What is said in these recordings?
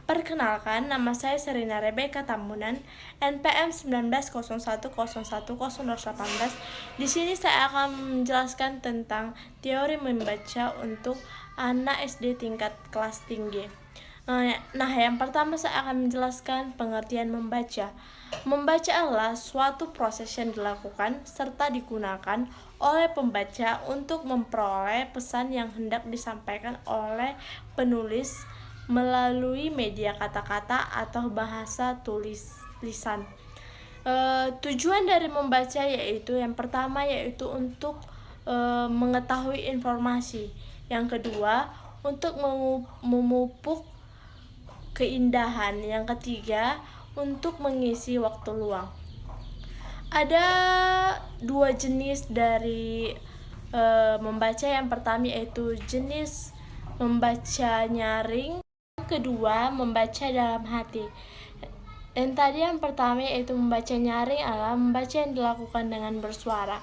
Perkenalkan, nama saya Serina Rebecca Tambunan, NPM 1901010018. Di sini saya akan menjelaskan tentang teori membaca untuk anak SD tingkat kelas tinggi. Nah, yang pertama saya akan menjelaskan pengertian membaca. Membaca adalah suatu proses yang dilakukan serta digunakan oleh pembaca untuk memperoleh pesan yang hendak disampaikan oleh penulis melalui media kata-kata atau bahasa lisan. Tujuan dari membaca yaitu yang pertama yaitu untuk mengetahui informasi, yang kedua untuk memupuk keindahan, yang ketiga untuk mengisi waktu luang. Ada dua jenis dari membaca. Yang pertama yaitu jenis membaca nyaring, kedua membaca dalam hati. Yang pertama yaitu membaca nyaring adalah membaca yang dilakukan dengan bersuara.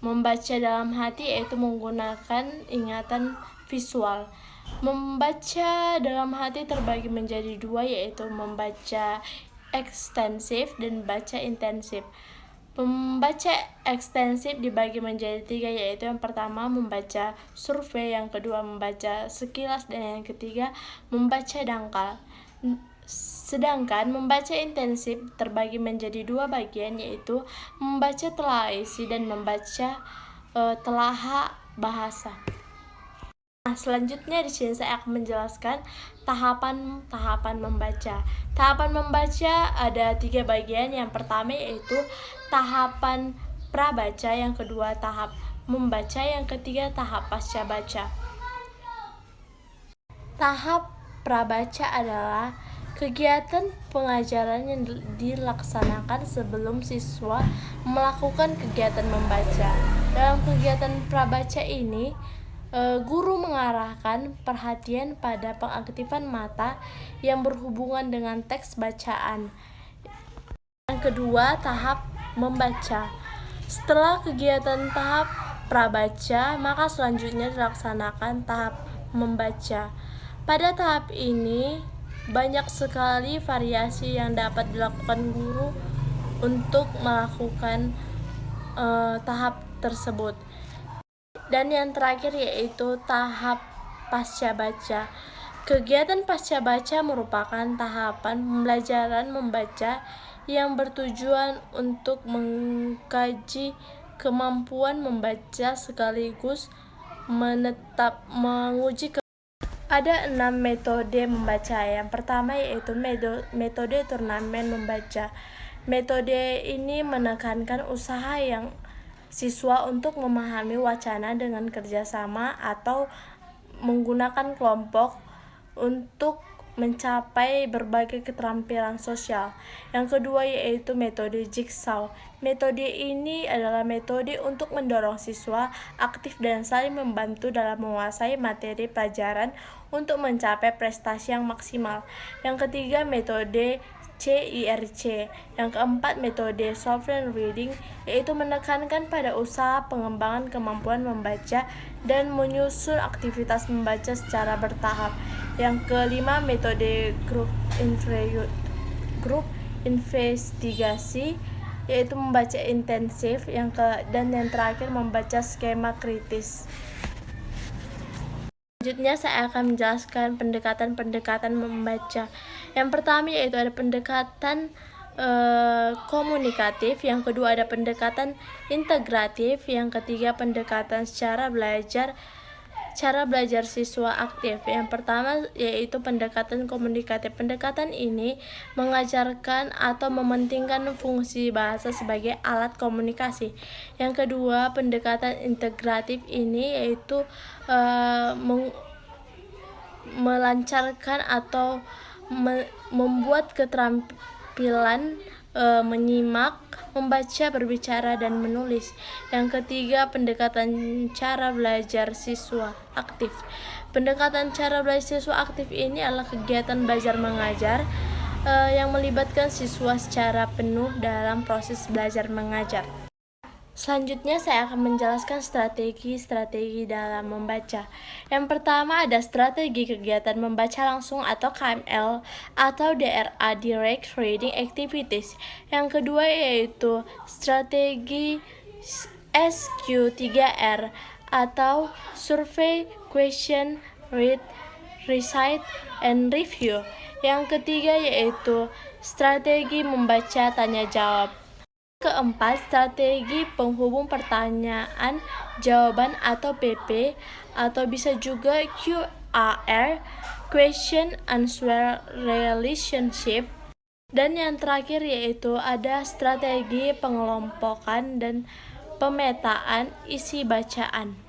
Membaca dalam hati yaitu menggunakan ingatan visual. Membaca dalam hati terbagi menjadi dua, yaitu membaca ekstensif dan baca intensif. Membaca ekstensif dibagi menjadi tiga, yaitu yang pertama membaca survei, yang kedua membaca sekilas, dan yang ketiga membaca dangkal. Sedangkan membaca intensif terbagi menjadi dua bagian, yaitu membaca telaah isi dan membaca telaah bahasa. Nah, selanjutnya di sini saya akan menjelaskan tahapan membaca. Tahapan membaca ada tiga bagian. Yang pertama yaitu tahapan prabaca, yang kedua tahap membaca, yang ketiga tahap pasca baca. Tahap prabaca adalah kegiatan pengajaran yang dilaksanakan sebelum siswa melakukan kegiatan membaca. Dalam kegiatan prabaca ini, guru mengarahkan perhatian pada pengaktifan mata yang berhubungan dengan teks bacaan. Yang kedua, tahap membaca. Setelah kegiatan tahap prabaca, maka selanjutnya dilaksanakan tahap membaca. Pada tahap ini, banyak sekali variasi yang dapat dilakukan guru untuk melakukan tahap tersebut. Dan yang terakhir yaitu tahap pasca baca. Kegiatan pasca baca merupakan tahapan pembelajaran membaca yang bertujuan untuk mengkaji kemampuan membaca sekaligus menguji ada 6 metode membaca. Yang pertama yaitu metode turnamen membaca. Metode ini menekankan usaha yang siswa untuk memahami wacana dengan kerjasama atau menggunakan kelompok untuk mencapai berbagai keterampilan sosial. Yang kedua yaitu metode jigsaw. Metode ini adalah metode untuk mendorong siswa aktif dan saling membantu dalam menguasai materi pelajaran untuk mencapai prestasi yang maksimal. Yang ketiga metode CIRC. Yang keempat metode sovereign reading, yaitu menekankan pada usaha pengembangan kemampuan membaca dan menyusun aktivitas membaca secara bertahap. Yang kelima metode grup investigasi, yaitu membaca intensif. Dan yang terakhir membaca skema kritis. Selanjutnya saya akan menjelaskan pendekatan membaca. Yang pertama yaitu ada pendekatan komunikatif, yang kedua ada pendekatan integratif, yang ketiga pendekatan cara belajar siswa aktif. Yang pertama yaitu pendekatan komunikatif. Pendekatan ini mengajarkan atau mementingkan fungsi bahasa sebagai alat komunikasi. Yang kedua pendekatan integratif ini yaitu melancarkan atau membuat keterampilan menyimak, membaca, berbicara, dan menulis. Yang ketiga pendekatan cara belajar siswa aktif. Pendekatan cara belajar siswa aktif ini adalah kegiatan belajar mengajar yang melibatkan siswa secara penuh dalam proses belajar mengajar. Selanjutnya saya akan menjelaskan strategi-strategi dalam membaca. Yang pertama ada strategi kegiatan membaca langsung atau KML atau DRA Direct Reading Activities. Yang kedua yaitu strategi SQ3R atau Survey, Question, Read, Recite, and Review. Yang ketiga yaitu strategi membaca tanya jawab. Keempat, strategi penghubung pertanyaan jawaban atau PP atau bisa juga QAR, Question Answer Relationship. Dan yang terakhir yaitu ada strategi pengelompokan dan pemetaan isi bacaan.